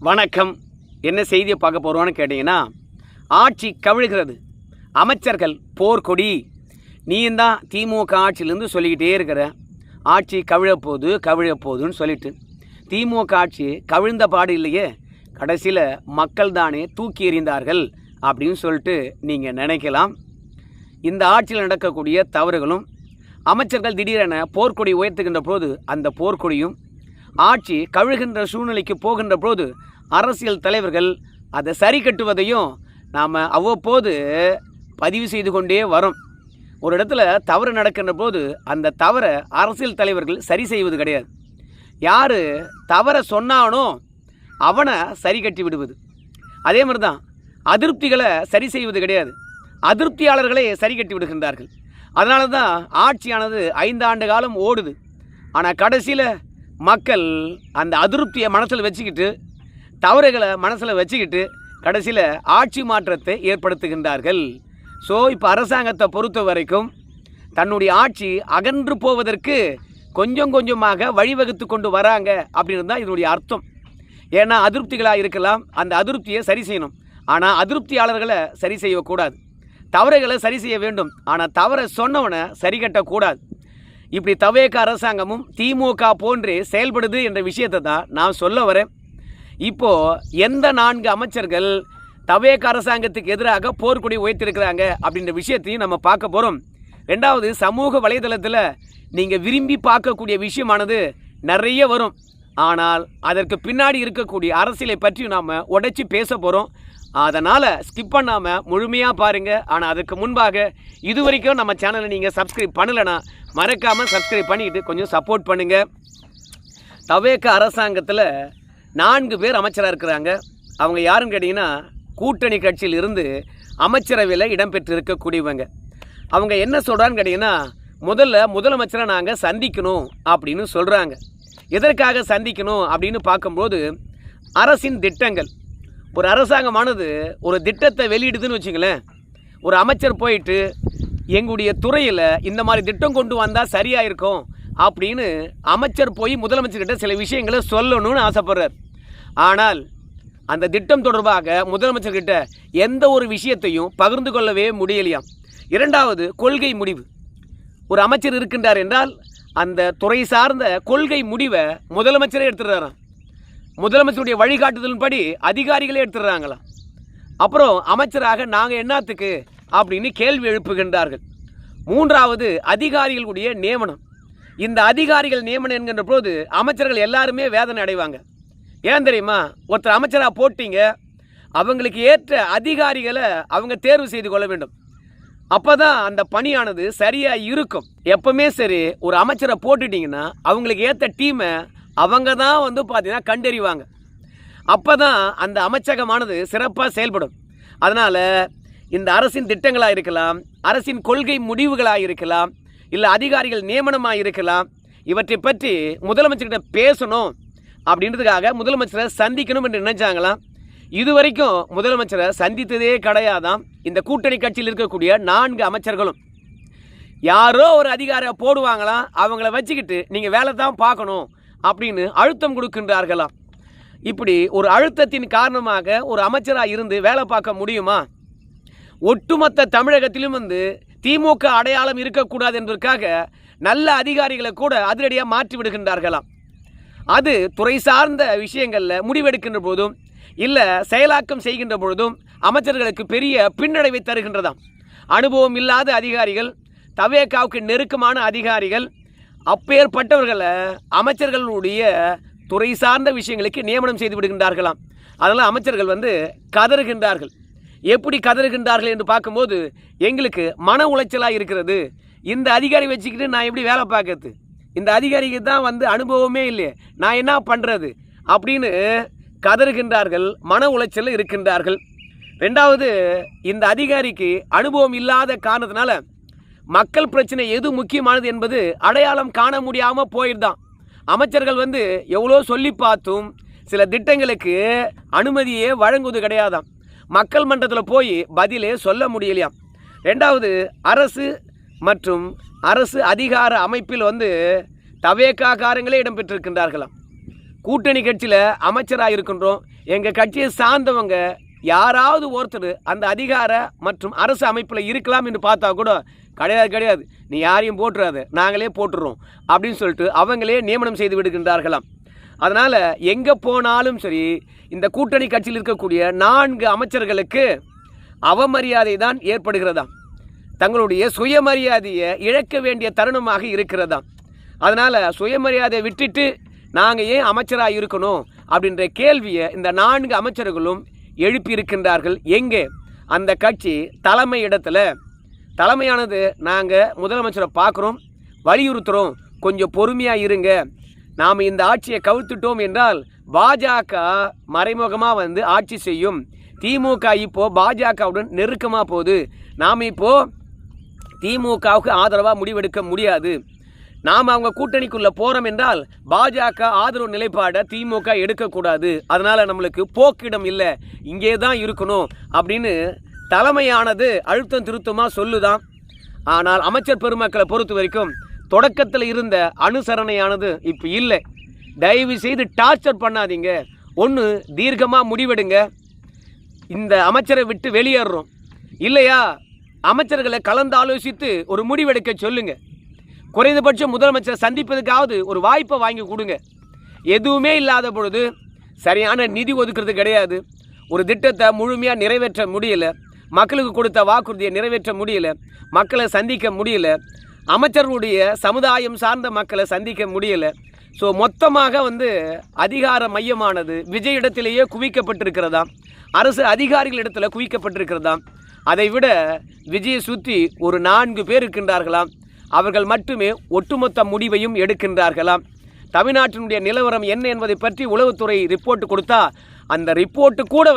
வணக்கம். என்ன செய்தியை பார்க்க போகிறோன்னு கேட்டிங்கன்னா, ஆட்சி கவிழ்கிறது, அமைச்சர்கள் போர்க்கொடி. நீயும் தான் திமுக ஆட்சியிலேருந்து சொல்லிக்கிட்டே இருக்கிற, ஆட்சி கவிழப்போகுதுன்னு சொல்லிட்டு. திமுக ஆட்சி கவிழ்ந்த பாடு இல்லையே, கடைசியில் மக்கள் தானே தூக்கி எறிந்தார்கள் அப்படின்னு சொல்லிட்டு நீங்கள் நினைக்கலாம். இந்த ஆட்சியில் நடக்கக்கூடிய தவறுகளும், அமைச்சர்கள் திடீரென போர்க்கொடி உயர்த்துகின்ற போது அந்த போர்க்கொடியும், ஆட்சி கவிழ்கின்ற சூழ்நிலைக்கு போகின்ற போது அரசியல் தலைவர்கள் அதை சரி கட்டுவதையும் நாம் அவ்வப்போது பதிவு செய்து கொண்டே வரோம். ஒரு இடத்துல தவறு நடக்கின்ற போது அந்த தவறை அரசியல் தலைவர்கள் சரி செய்வது கிடையாது. யார் தவறை சொன்னானோ அவனை சரி கட்டி விடுவது. அதே மாதிரி தான் அதிருப்திகளை சரி செய்வது கிடையாது, அதிருப்தியாளர்களை சரி கட்டி விடுகின்றார்கள். அதனால தான் ஆட்சியானது 5 ஆண்டு காலம் ஓடுது. ஆனால் கடைசியில் மக்கள் அந்த அதிருப்தியை மனசில் வச்சுக்கிட்டு, தவறுகளை மனசில் வச்சுக்கிட்டு கடைசியில் ஆட்சி மாற்றத்தை ஏற்படுத்துகின்றார்கள். ஸோ இப்போ அரசாங்கத்தை பொறுத்த வரைக்கும் தன்னுடைய ஆட்சி அகன்று போவதற்கு கொஞ்சம் கொஞ்சமாக வழிவகுத்து கொண்டு வராங்க அப்படின்னு தான் இதனுடைய அர்த்தம். ஏன்னா அதிருப்திகளாக இருக்கலாம், அந்த அதிருப்தியை சரி செய்யணும். ஆனால் அதிருப்தியாளர்களை சரி செய்யக்கூடாது, தவறுகளை சரி செய்ய வேண்டும். ஆனால் தவறை சொன்னவனை சரி கட்டக்கூடாது. இப்படி தவேக அரசாங்கமும் திமுக போன்றே செயல்படுது என்ற விஷயத்தை தான் நான் சொல்ல வரேன். இப்போது எந்த 4 அமைச்சர்கள் தவேக அரசாங்கத்துக்கு எதிராக போர்க்கொடி உயர்த்திருக்கிறாங்க அப்படின்ற விஷயத்தையும் நம்ம பார்க்க போகிறோம். ரெண்டாவது, சமூக வலைதளத்தில் நீங்கள் விரும்பி பார்க்கக்கூடிய விஷயமானது நிறைய வரும். ஆனால் அதற்கு பின்னாடி இருக்கக்கூடிய அரசியலை பற்றி நாம் உடைச்சி பேச போகிறோம். அதனால் ஸ்கிப் பண்ணாமல் முழுமையாக பாருங்கள். ஆனால் அதுக்கு முன்பாக இது வரைக்கும் நம்ம சேனலை நீங்கள் சப்ஸ்கிரைப் பண்ணலைன்னா மறக்காமல் சப்ஸ்கிரைப் பண்ணிக்கிட்டு கொஞ்சம் சப்போர்ட் பண்ணுங்கள். தவேக அரசாங்கத்தில் 4 பேர் அமைச்சராக இருக்கிறாங்க. அவங்க யாருன்னு கேட்டிங்கன்னா, கூட்டணி கட்சியில் இருந்து அமைச்சரவையில் இடம்பெற்று இருக்கக்கூடியவங்க. அவங்க என்ன சொல்கிறான்னு கேட்டிங்கன்னா, முதலமைச்சரை நாங்கள் சந்திக்கணும் அப்படின்னு சொல்கிறாங்க. எதற்காக சந்திக்கணும் அப்படின்னு பார்க்கும்போது, அரசின் திட்டங்கள், ஒரு அரசாங்கமானது ஒரு திட்டத்தை வெளியிடுதுன்னு வச்சுங்களேன். ஒரு அமைச்சர் போயிட்டு எங்களுடைய துறையில் இந்த மாதிரி திட்டம் கொண்டு வந்தால் சரியாக இருக்கும் அப்படின்னு அமைச்சர் போய் முதலமைச்சர்கிட்ட சில விஷயங்களை சொல்லணும்னு ஆசைப்படுறார். ஆனால் அந்த திட்டம் தொடர்பாக முதலமைச்சர்கிட்ட எந்த ஒரு விஷயத்தையும் பகிர்ந்து கொள்ளவே முடியலையாம். இரண்டாவது, கொள்கை முடிவு. ஒரு அமைச்சர் இருக்கின்றார் என்றால் அந்த துறை சார்ந்த கொள்கை முடிவை முதலமைச்சரே எடுத்துடுறாராம். முதலமைச்சருடைய வழிகாட்டுதலின்படி அதிகாரிகளே எடுத்துடுறாங்களாம். அப்புறம் அமைச்சராக நாங்கள் என்னத்துக்கு அப்படின்னு கேள்வி எழுப்புகின்றார்கள். மூன்றாவது, அதிகாரிகளுடைய நியமனம். இந்த அதிகாரிகள் நியமனம் என்கின்ற போது அமைச்சர்கள் எல்லாருமே வேதனை அடைவாங்க. ஏன் தெரியுமா? ஒருத்தர் அமைச்சராக போட்டிங்க, அவங்களுக்கு ஏற்ற அதிகாரிகளை அவங்க தேர்வு செய்து கொள்ள வேண்டும். அப்போ தான் அந்த பணியானது சரியாக இருக்கும். எப்பவுமே சரி, ஒரு அமைச்சரை போட்டுட்டிங்கன்னா அவங்களுக்கு ஏற்ற டீமை அவங்க தான் பார்த்தீங்கன்னா கண்டறிவாங்க. அப்போ தான் அந்த அமைச்சகமானது சிறப்பாக செயல்படும். அதனால் இந்த அரசின் திட்டங்களாக இருக்கலாம், அரசின் கொள்கை முடிவுகளாக இருக்கலாம், இல்லை அதிகாரிகள் நியமனமாக இருக்கலாம், இவற்றை பற்றி முதலமைச்சர்கிட்ட பேசணும் அப்படின்றதுக்காக முதலமைச்சரை சந்திக்கணும் என்று நினைச்சாங்களாம். இதுவரைக்கும் முதலமைச்சரை சந்தித்ததே கிடையாதாம் இந்த கூட்டணி கட்சியில் இருக்கக்கூடிய 4 அமைச்சர்களும். யாரோ ஒரு அதிகாரியை போடுவாங்களாம், அவங்கள வச்சுக்கிட்டு நீங்கள் வேலை தான் பார்க்கணும் அப்படின்னு அழுத்தம் கொடுக்கின்றார்களாம். இப்படி ஒரு அழுத்தத்தின் காரணமாக ஒரு அமைச்சராக இருந்து வேலை பார்க்க முடியுமா? ஒட்டுமொத்த தமிழகத்திலும் திமுக அடையாளம் இருக்கக்கூடாது என்பதற்காக நல்ல அதிகாரிகளை கூட அதிரடியாக மாற்றி விடுகின்றார்களாம். அது துறை சார்ந்த விஷயங்களில் முடிவெடுக்கின்ற போதும் இல்லை செயலாக்கம் செய்கின்ற பொழுதும் அமைச்சர்களுக்கு பெரிய பின்னடைவை தருகின்றதாம். அனுபவம் இல்லாத அதிகாரிகள், தவேகாவுக்கு நெருக்கமான அதிகாரிகள், அப்பேற்பட்டவர்களை அமைச்சர்களுடைய துறை சார்ந்த விஷயங்களுக்கு நியமனம் செய்து விடுகின்றார்களாம். அதனால் அமைச்சர்கள் கதறுகின்றார்கள். எப்படி கதறுகின்றார்கள் என்று பார்க்கும்போது, எங்களுக்கு மன உளைச்சலாக இருக்கிறது, இந்த அதிகாரி வச்சுக்கிட்டு நான் எப்படி வேலை பார்க்கறது, இந்த அதிகாரிக்கு தான் அனுபவமே இல்லையே, நான் என்ன பண்ணுறது அப்படின்னு கதறுகின்றார்கள், மன உளைச்சலில் இருக்கின்றார்கள். ரெண்டாவது, இந்த அதிகாரிக்கு அனுபவம் இல்லாத காரணத்தினால மக்கள் பிரச்சனை எது முக்கியமானது என்பது அடையாளம் காண முடியாமல் போயிடுதான். அமைச்சர்கள் எவ்வளோ சொல்லி பார்த்தும் சில திட்டங்களுக்கு அனுமதியே வழங்குவது கிடையாதாம். மக்கள் மன்றத்தில் போய் பதிலே சொல்ல முடியலையாம். ரெண்டாவது, அரசு மற்றும் அரசு அதிகார அமைப்பில் தவேகாரங்களே இடம்பெற்றிருக்கின்றார்களாம். கூட்டணி கட்சியில் அமைச்சராக இருக்கின்றோம், எங்கள் கட்சியை சார்ந்தவங்க யாராவது ஒருத்தர் அந்த அதிகார மற்றும் அரசு அமைப்பில் இருக்கலாம் என்று பார்த்தா கூட கிடையாது, நீ யாரையும் போட்டுறாது, நாங்களே போட்டுறோம் அப்படின்னு சொல்லிட்டு அவங்களே நியமனம் செய்து விடுகின்றார்களாம். அதனால் எங்கே போனாலும் சரி இந்த கூட்டணி கட்சியில் இருக்கக்கூடிய 4 அமைச்சர்களுக்கு அவமரியாதை தான் ஏற்படுகிறதாம். தங்களுடைய சுயமரியாதையை இழக்க வேண்டிய தருணமாக இருக்கிறதாம். அதனால் சுயமரியாதையை விட்டுட்டு நாங்கள் ஏன் அமைச்சராக இருக்கணும் அப்படின்ற கேள்வியை இந்த 4 அமைச்சர்களும் எழுப்பியிருக்கின்றார்கள். எங்கே? அந்த கட்சி தலைமை இடத்துல. தலைமையானது நாங்கள் முதலமைச்சரை பார்க்குறோம், வலியுறுத்துகிறோம், கொஞ்சம் பொறுமையாக இருங்க, நாம் இந்த ஆட்சியை கவிழ்த்துட்டோம் என்றால் பாஜக மறைமுகமாக ஆட்சி செய்யும், திமுக இப்போது பாஜகவுடன் நெருக்கமாக போகுது, நாம் இப்போது திமுகவுக்கு ஆதரவாக முடிவெடுக்க முடியாது, நாம் அவங்க கூட்டணிக்குள்ளே போகிறோம் என்றால் பாஜக ஆதரவு நிலைப்பாடை திமுக எடுக்கக்கூடாது, அதனால் நம்மளுக்கு போக்கிடம் இல்லை, இங்கே தான் இருக்கணும் அப்படின்னு தலைமையானது அழுத்தம் திருத்தமாக சொல்லுதான். ஆனால் அமைச்சர் பெருமக்களை பொறுத்த வரைக்கும் தொடக்கத்தில் இருந்த அனுசரணையானது இப்போ இல்லை. தயவு செய்து டார்ச்சர் பண்ணாதீங்க, ஒன்று தீர்க்கமாக முடிவெடுங்க, இந்த அமைச்சரை விட்டு வெளியேறோம், இல்லையா அமைச்சர்களை கலந்து ஆலோசித்து ஒரு முடிவெடுக்க சொல்லுங்கள், குறைந்தபட்சம் முதலமைச்சரை சந்திப்பதுக்காவது ஒரு வாய்ப்பை வாங்கி கொடுங்க. எதுவுமே இல்லாத பொழுது சரியான நிதி ஒதுக்குறது கிடையாது, ஒரு திட்டத்தை முழுமையாக நிறைவேற்ற முடியல, மக்களுக்கு கொடுத்த வாக்குறுதியை நிறைவேற்ற முடியல, மக்களை சந்திக்க முடியல, அமைச்சர்களுடைய சமுதாயம் சார்ந்த மக்களை சந்திக்க முடியல. ஸோ மொத்தமாக அதிகார மையமானது விஜய் இடத்திலேயே குவிக்கப்பட்டிருக்கிறதாம், அரசு அதிகாரிகளிடத்தில் குவிக்கப்பட்டிருக்கிறதாம். அதை விட விஜயை சுற்றி ஒரு 4 பேர் இருக்கின்றார்களாம், அவர்கள் மட்டுமே ஒட்டுமொத்த முடிவையும் எடுக்கின்றார்களாம். தமிழ்நாட்டினுடைய நிலவரம் என்ன என்பதை பற்றி உளவுத்துறை ரிப்போர்ட் கொடுத்தா அந்த ரிப்போர்ட்டு கூட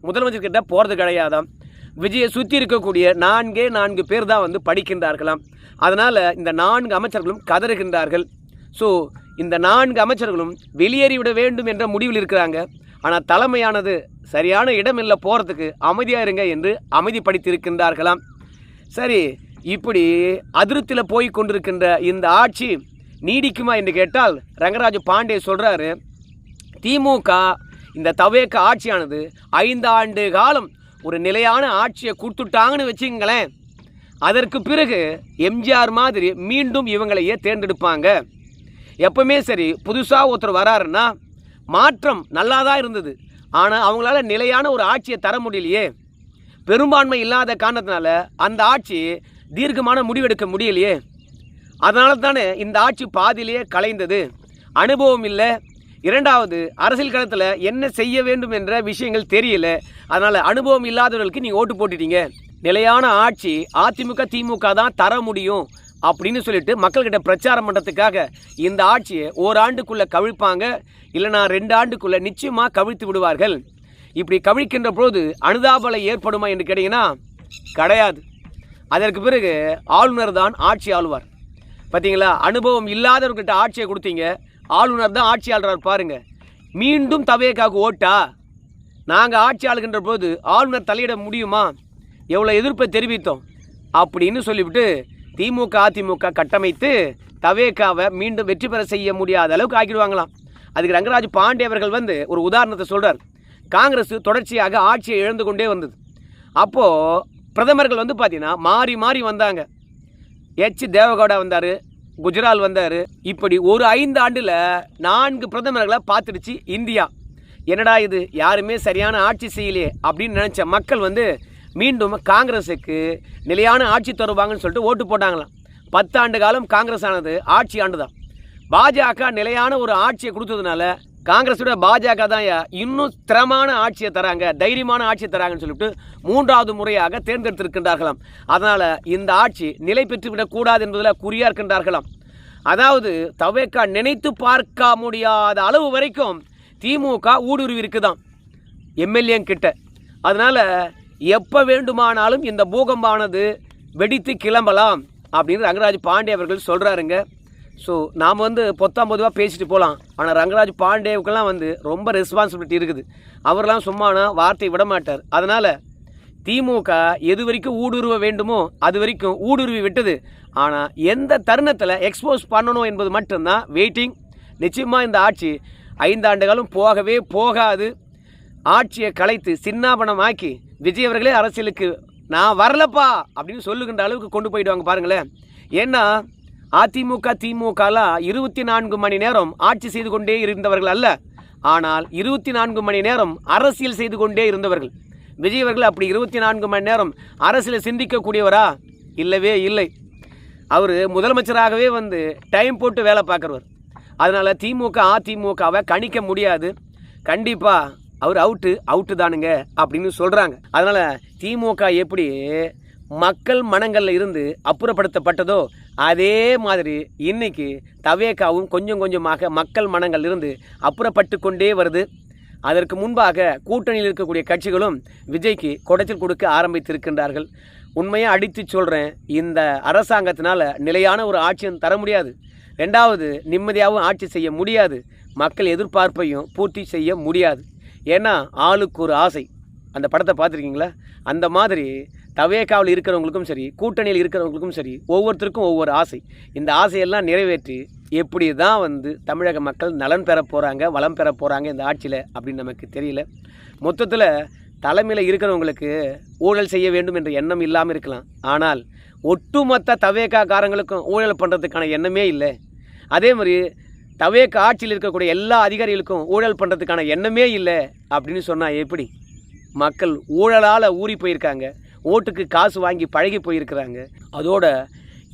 முதலமைச்சர்கிட்ட போகிறது கிடையாதாம். விஜயை சுற்றி இருக்கக்கூடிய 4 பேர் தான் படிக்கின்றார்களாம். அதனால் இந்த 4 அமைச்சர்களும் கதறுகின்றார்கள். ஸோ இந்த 4 அமைச்சர்களும் வெளியேறிவிட வேண்டும் என்ற முடிவில் இருக்கிறாங்க. ஆனால் தலைமையானது சரியான இடம் இல்லை போகிறதுக்கு, அமைதியாக இருங்க என்று அமைதிப்படுத்தியிருக்கின்றார்களாம். சரி, இப்படி அதிருப்தியில் போய் கொண்டிருக்கின்ற இந்த ஆட்சி நீடிக்குமா என்று கேட்டால் ரங்கராஜ் பாண்டே சொல்கிறாரு, திமுக இந்த தவேக ஆட்சியானது 5 ஆண்டு காலம் ஒரு நிலையான ஆட்சியை கொடுத்துட்டாங்கன்னு வச்சுங்களேன், அதற்கு பிறகு எம்ஜிஆர் மாதிரி மீண்டும் இவங்களையே தேர்ந்தெடுப்பாங்க. எப்பவுமே சரி, புதுசாக ஒருத்தர் வராருன்னா மாற்றம் நல்லா தான் இருந்தது, ஆனால் அவங்களால நிலையான ஒரு ஆட்சியை தர முடியலையே, பெரும்பான்மை இல்லாத காரணத்தினால அந்த ஆட்சி தீர்க்கமான முடிவெடுக்க முடியலையே, அதனால தானே இந்த ஆட்சி பாதியிலேயே கலைந்தது. அனுபவம் இல்லை, இரண்டாவது அரசியல் களத்தில் என்ன செய்ய வேண்டும் என்ற விஷயங்கள் தெரியல, அதனால் அனுபவம் இல்லாதவர்களுக்கு நீங்கள் ஓட்டு போட்டுட்டீங்க, நிலையான ஆட்சி அதிமுக திமுக தான் தர முடியும் அப்படின்னு சொல்லிட்டு மக்கள்கிட்ட பிரச்சாரம் பண்ணுறதுக்காக இந்த ஆட்சியை ஓராண்டுக்குள்ளே கவிழ்ப்பாங்க, இல்லைனா 2 ஆண்டுக்குள்ளே நிச்சயமாக கவிழ்த்து விடுவார்கள். இப்படி கவிழ்க்கின்ற பொழுது அனுதாபலை ஏற்படுமா என்று கேட்டிங்கன்னா கிடையாது. அதற்கு பிறகு ஆளுநர் தான் ஆட்சி ஆளுவார். பார்த்தீங்களா, அனுபவம் இல்லாதவர்கிட்ட ஆட்சியை கொடுத்தீங்க, ஆளுநர் தான் ஆட்சி ஆளுறார் பாருங்க. மீண்டும் தவேகாவுக்கு ஓட்டா? நாங்கள் ஆட்சி ஆளுகின்ற போது ஆளுநர் தலையிட முடியுமா? எவ்வளோ எதிர்ப்பை தெரிவித்தோம் அப்படின்னு சொல்லிவிட்டு திமுக அதிமுக கட்டமைத்து தவேகாவை மீண்டும் வெற்றி பெற செய்ய முடியாத அளவுக்கு ஆக்கிடுவாங்களாம். அதுக்கு ரங்கராஜ் பாண்டே அவர்கள் ஒரு உதாரணத்தை சொல்கிறார். காங்கிரஸ் தொடர்ச்சியாக ஆட்சியை இழந்து கொண்டே வந்தது. அப்போது பிரதமர்கள் பார்த்தீங்கன்னா மாறி மாறி வந்தாங்க. எச் தேவகவுடா வந்தார், குஜரால் வந்தார். இப்படி ஒரு 5 ஆண்டில் 4 பிரதமர்களை பார்த்துடுச்சு இந்தியா. என்னடா இது, யாருமே சரியான ஆட்சி செய்யலையே அப்படின்னு நினச்ச மக்கள் மீண்டும் காங்கிரஸுக்கு நிலையான ஆட்சி தருவாங்கன்னு சொல்லிட்டு ஓட்டு போட்டாங்களாம். 10 ஆண்டு காலம் காங்கிரஸ் ஆனது ஆட்சி ஆண்டு தான். பாஜக நிலையான ஒரு ஆட்சியை கொடுத்ததுனால காங்கிரஸோட பாஜக தான் இன்னும் ஸ்திரமான ஆட்சியை தராங்க, தைரியமான ஆட்சியை தராங்கன்னு சொல்லிட்டு 3வது முறையாக தேர்ந்தெடுத்திருக்கின்றார்களாம். அதனால் இந்த ஆட்சி நிலை பெற்றுவிடக்கூடாது என்பதில் குறியாக இருக்கின்றார்களாம். அதாவது தவேகா நினைத்து பார்க்க முடியாத அளவு வரைக்கும் திமுக ஊடுருவி இருக்குதான் எம்எல்ஏ கிட்ட. அதனால் எப்போ வேண்டுமானாலும் இந்த பூகம்பானது வெடித்து கிளம்பலாம் அப்படின்னு ரங்கராஜ் பாண்டே அவர்கள் சொல்கிறாருங்க. ஸோ நாம் பொதுவாக பேசிட்டு போகலாம், ஆனால் ரங்கராஜ் பாண்டேவுக்கெல்லாம் ரொம்ப ரெஸ்பான்சிபிலிட்டி இருக்குது. அவரெல்லாம் சும்மானா வார்த்தை விட மாட்டார். அதனால் திமுக எது வரைக்கும் ஊடுருவ வேண்டுமோ அது வரைக்கும் ஊடுருவி விட்டது. ஆனால் எந்த தருணத்தில் எக்ஸ்போஸ் பண்ணணும் என்பது மட்டும்தான் வெயிட்டிங். நிச்சயமாக இந்த ஆட்சி 5 ஆண்டு காலம் போகவே போகாது. ஆட்சியை கலைத்து சின்னாபனமாக்கி விஜய் அவர்களே அரசியலுக்கு நான் வரலப்பா அப்படின்னு சொல்லுகின்ற அளவுக்கு கொண்டு போயிடுவாங்க பாருங்களேன். ஏன்னா அதிமுக திமுகலாம் 24 மணி நேரம் ஆட்சி செய்து கொண்டே இருந்தவர்கள் அல்ல, ஆனால் 24 மணி நேரம் அரசியல் செய்து கொண்டே இருந்தவர்கள். விஜய் அவர்கள் அப்படி 24 மணி நேரம் அரசியலை சிந்திக்கக்கூடியவரா? இல்லவே இல்லை. அவர் முதலமைச்சராகவே வந்து டைம் போட்டு வேலை பார்க்குறவர். அதனால் திமுக அதிமுகவை கணிக்க முடியாது. கண்டிப்பாக அவர் அவுட்டு தானுங்க அப்படின்னு சொல்கிறாங்க. அதனால் திமுக எப்படி மக்கள் மனங்களில் இருந்து அப்புறப்படுத்தப்பட்டதோ அதே மாதிரி இன்னைக்கு தவேகாவும் கொஞ்சம் கொஞ்சமாக மக்கள் மனங்கள் இருந்து அப்புறப்பட்டு கொண்டே வருது. அதற்கு முன்பாக கூட்டணியில் இருக்கக்கூடிய கட்சிகளும் விஜய்க்கு குடைச்சல் கொடுக்க ஆரம்பித்திருக்கின்றார்கள். உண்மையாக அடித்து சொல்கிறேன், இந்த அரசாங்கத்தினால் நிலையான ஒரு ஆட்சியும் தர முடியாது. 2வது நிம்மதியாகவும் ஆட்சி செய்ய முடியாது. மக்கள் எதிர்பார்ப்பையும் பூர்த்தி செய்ய முடியாது. ஏன்னா ஆளுக்கு ஒரு ஆசை. அந்த படத்தை பார்த்துருக்கீங்களா? அந்த மாதிரி தவேகாவில் இருக்கிறவங்களுக்கும் சரி, கூட்டணியில் இருக்கிறவங்களுக்கும் சரி, ஒவ்வொருத்தருக்கும் ஒவ்வொரு ஆசை. இந்த ஆசையெல்லாம் நிறைவேற்றி எப்படி தான் வந்து தமிழக மக்கள் நலன் பெற போகிறாங்க, வளம் பெற போகிறாங்க இந்த ஆட்சியில் அப்படின்னு நமக்கு தெரியல. மொத்தத்தில் தலைமையில் இருக்கிறவங்களுக்கு ஊழல் செய்ய வேண்டும் என்ற எண்ணம் இல்லாமல் இருக்கலாம். ஆனால் ஒட்டுமொத்த தவேகா காரங்களுக்கும் ஊழல் பண்ணுறதுக்கான எண்ணமே இல்லை. அதே மாதிரி தவேகா ஆட்சியில் இருக்கக்கூடிய எல்லா அதிகாரிகளுக்கும் ஊழல் பண்ணுறதுக்கான எண்ணமே இல்லை அப்படின்னு சொன்னால் எப்படி? மக்கள் ஊழலால் ஊறி போயிருக்காங்க, ஓட்டுக்கு காசு வாங்கி பழகி போயிருக்கிறாங்க. அதோட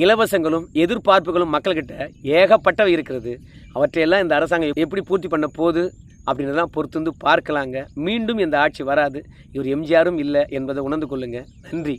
இலவசங்களும் எதிர்பார்ப்புகளும் மக்கள்கிட்ட ஏகப்பட்டவை இருக்கிறது. அவற்றையெல்லாம் இந்த அரசாங்கம் எப்படி பூர்த்தி பண்ண போகுது அப்படின்றதான் பொறுத்து வந்து பார்க்கலாங்க. மீண்டும் இந்த ஆட்சி வராது. இவர் எம்ஜிஆரும் இல்லை என்பதை உணர்ந்து கொள்ளுங்கள். நன்றி.